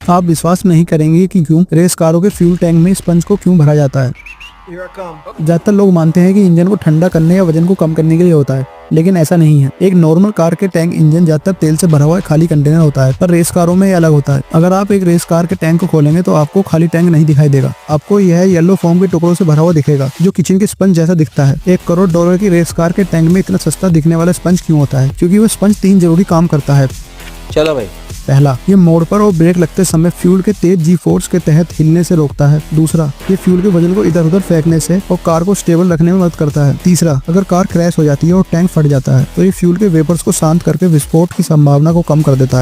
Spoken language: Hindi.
आप विश्वास नहीं करेंगे कि क्यों रेस कारों के फ्यूल टैंक में स्पंज को क्यों भरा जाता है। ज्यादातर लोग मानते हैं कि इंजन को ठंडा करने या वजन को कम करने के लिए होता है, लेकिन ऐसा नहीं है। एक नॉर्मल कार के टैंक इंजन ज्यादातर तेल से भरा हुआ खाली कंटेनर होता है, पर रेस कारों में ये अलग होता है। अगर आप एक रेस कार के टैंक को खोलेंगे तो आपको खाली टैंक नहीं दिखाई देगा, आपको यह येलो फोम के टुकड़ों से भरा हुआ दिखेगा जो किचन के स्पंज जैसा दिखता है। $1 करोड़ की रेस कार के टैंक में इतना सस्ता दिखने वाला स्पंज क्यों होता है? क्योंकि वो स्पंज 3 जरूरी काम करता है। चलो भाई। पहला, ये मोड़ पर और ब्रेक लगते समय फ्यूल के तेज जी फोर्स के तहत हिलने से रोकता है। दूसरा, ये फ्यूल के वजन को इधर उधर फेंकने से और कार को स्टेबल रखने में मदद करता है। तीसरा, अगर कार क्रैश हो जाती है और टैंक फट जाता है तो ये फ्यूल के वेपर्स को शांत करके विस्फोट की संभावना को कम कर देता है।